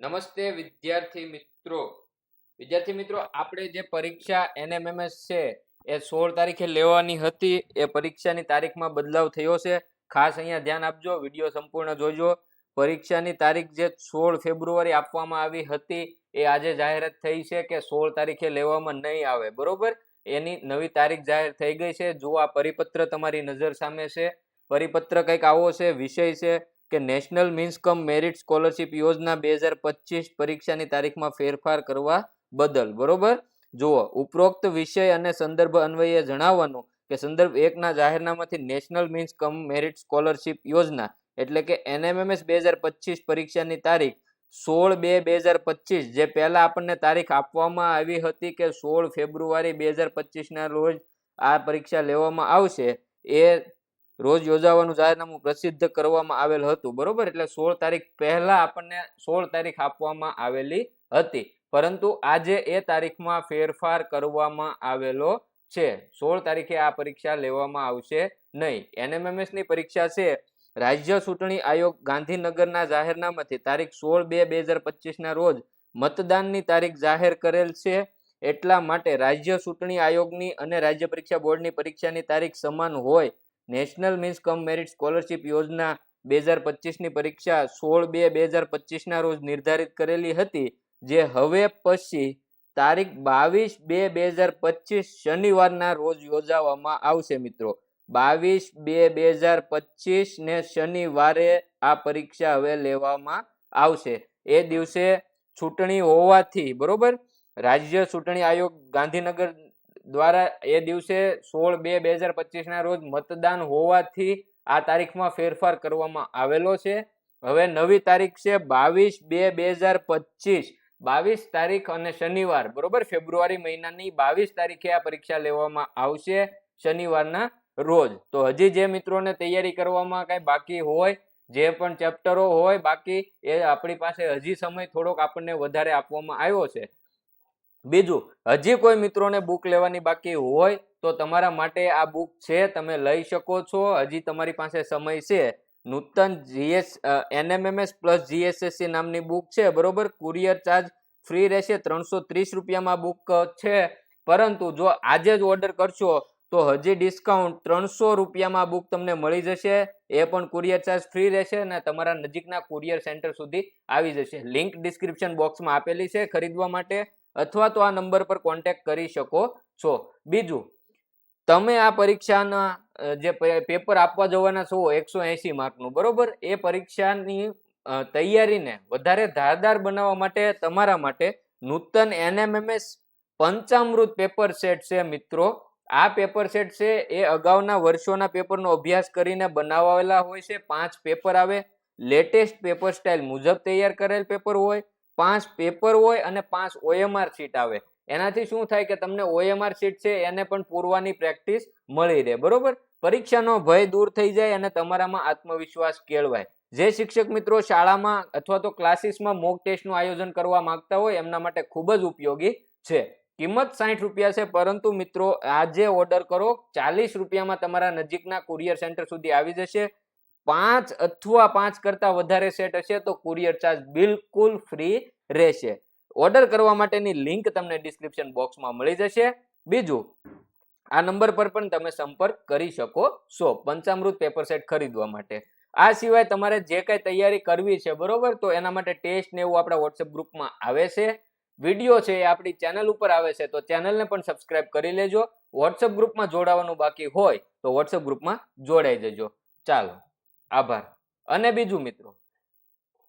નમસ્તે વિદ્યાર્થી મિત્રો આપણે જે પરીક્ષા NMMS છે એ 16 તારીખે લેવાની હતી એ પરીક્ષાની તારીખમાં બદલાવ થયો છે. ખાસ અહીંયા ધ્યાન આપજો, વિડિયો સંપૂર્ણ જોજો. પરીક્ષાની તારીખ જે 16 ફેબ્રુઆરી આપવામાં આવી હતી એ આજે જાહેરાત થઈ છે કે 16 તારીખે લેવામાં નહીં આવે. બરોબર, એની નવી તારીખ જાહેર થઈ ગઈ છે. જો આ પરિપત્ર તમારી નજર સામે છે, પરિપત્ર કંઈક આવો છે. વિષય છે કે national means cum merit scholarship યોજના 2025 પરીક્ષાની તારીખમાં ફેરફાર કરવા બદલ. બરોબર, જુઓ, ઉપરોક્ત વિષય અને સંદર્ભ અન્વયે જણાવવાનું કે સંદર્ભ 1 ના જાહેરનામાથી national means cum merit scholarship યોજના એટલે કે NMMS 2025 પરીક્ષાની તારીખ 16/2/2025 જે પહેલા આપણને તારીખ આપવામાં આવી હતી કે 16 ફેબ્રુઆરી 2025 ના રોજ આ પરીક્ષા લેવામાં આવશે, એ રોજ યોજાવાનું જાહેરનામું પ્રસિદ્ધ કરવામાં આવેલ હતું. બરોબર, એટલે 16 તારીખ પહેલા આપણને 16 તારીખ આપવામાં આવેલી હતી, પરંતુ આજે એ તારીખમાં ફેરફાર કરવામાં આવેલો છે. 16 તારીખે આ પરીક્ષા લેવામાં આવશે નહીં. NMMS ની પરીક્ષા છે રાજ્ય ચૂંટણી આયોગ ગાંધીનગરના જાહેરનામાથી તારીખ 16/2/2025 ના રોજ મતદાનની તારીખ જાહેર કરેલ છે. એટલા માટે રાજ્ય ચૂંટણી આયોગની અને રાજ્ય પરીક્ષા બોર્ડની પરીક્ષાની તારીખ સમાન હોય national means cum merit scholarship યોજના 2025 ની પરીક્ષા 16/2/2025 ના રોજ નિર્ધારિત કરેલી હતી, જે હવે પછી તારીખ 22/2/2025 શનિવારના રોજ યોજવામાં આવશે. મિત્રો, 22/2/2025 ને શનિવારે આ પરીક્ષા હવે લેવામાં આવશે. એ દિવસે ચૂંટણી હોવાથી, બરોબર, રાજ્ય ચૂંટણી આયોગ ગાંધીનગર દ્વારા એ દિવસે 16/2/2025 ના રોજ મતદાન હોવાથી આ તારીખમાં ફેરફાર કરવામાં આવેલો છે. હવે નવી તારીખ છે 22/2/2025, 22 તારીખ અને શનિવાર. બરોબર, ફેબ્રુઆરી મહિનાની 22 તારીખે આ પરીક્ષા લેવામાં આવશે, શનિવારના રોજ. તો હજી જે મિત્રોને તૈયારી કરવામાં કઈ બાકી હોય, જે પણ ચેપ્ટરો હોય બાકી, એ આપણી પાસે હજી સમય થોડોક આપણને વધારે આપવામાં આવ્યો છે. બીજું, હજી કોઈ મિત્રોને બુક લેવાની બાકી હોય તો તમારા માટે આ બુક છે, તમે લઈ શકો છો. હજી તમારી પાસે સમય છે. નૂતન NMMS પ્લસ GSSC નામની બુક છે. બરોબર, કુરિયર ચાર્જ ફ્રી રહેશે, 330 રૂપિયામાં બુક છે. પરંતુ જો આજે જ ઓર્ડર કરશો તો હજી ડિસ્કાઉન્ટ 300 રૂપિયામાં બુક તમને મળી જશે. એ પણ કુરિયર ચાર્જ ફ્રી રહેશે અને તમારા નજીકના કુરિયર સેન્ટર સુધી આવી જશે. લિંક ડિસ્ક્રિપ્શન બોક્સમાં આપેલી છે ખરીદવા માટે, અથવા તો આ નંબર પર કોન્ટેક્ટ કરી શકો છો. બીજું, તમે આ પરીક્ષાના જે પેપર આપવા જવાના છો 180 માર્કનું, બરોબર, એ પરીક્ષાની તૈયારીને વધારે ધારદાર બનાવવા માટે તમારા માટે નૂતન NMMS પંચામૃત પેપર સેટ છે. મિત્રો, આ પેપર સેટ છે એ અગાઉના વર્ષોના પેપરનો અભ્યાસ કરીને બનાવેલા હોય છે. 5 પેપર આવે, લેટેસ્ટ પેપર સ્ટાઇલ મુજબ તૈયાર કરેલ પેપર હોય, 5 પેપર હોય અને 5 OMR શીટ આવે. એનાથી શું થાય કે તમને OMR શીટ છે એને પણ પૂરવાની પ્રેક્ટિસ મળી રહે. બરોબર, પરીક્ષાનો ભય દૂર થઈ જાય અને તમારામાં આત્મવિશ્વાસ કેળવાય. જે શિક્ષક મિત્રો શાળામાં અથવા તો ક્લાસીસમાં મોક ટેસ્ટનું આયોજન કરવા માંગતા હોય એમના માટે ખૂબ જ ઉપયોગી છે. કિંમત 60 રૂપિયા છે, પરંતુ મિત્રો આજે ઓર્ડર કરો, 40 રૂપિયામાં તમારા નજીકના કુરિયર સેન્ટર સુધી આવી જશે. 5 અથવા 5 કરતા વધારે સેટ હશે તો કુરિયર ચાર્જ બિલકુલ ફ્રી રહેશે. ઓર્ડર કરવા માટેની લિંક તમને ડિસ્ક્રિપ્શન બોક્સમાં મળી જશે. બીજું, આ નંબર પર પણ તમે સંપર્ક કરી શકો છો પંચામૃત પેપર સેટ ખરીદવા માટે. આ સિવાય તમારે જે કઈ તૈયારી કરવી છે, બરોબર, તો એના માટે ટેસ્ટ ને એવું આપણા વોટ્સએપ ગ્રુપમાં આવે છે. વિડીયો છે એ આપણી ચેનલ ઉપર આવે છે, તો ચેનલને પણ સબસ્ક્રાઇબ કરી લેજો. વોટ્સએપ ગ્રુપમાં જોડાવાનું બાકી હોય તો વોટ્સએપ ગ્રુપમાં જોડાઈ જજો. ચાલો, આભાર. અને બીજું મિત્રો,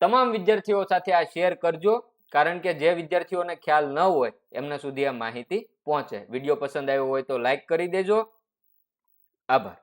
તમામ વિદ્યાર્થીઓ સાથે આ શેર કરજો, કારણ કે જે વિદ્યાર્થીઓને ખ્યાલ ન હોય એમના સુધી આ માહિતી પહોંચે. વિડીયો પસંદ આવ્યો હોય તો લાઈક કરી દેજો. આભાર.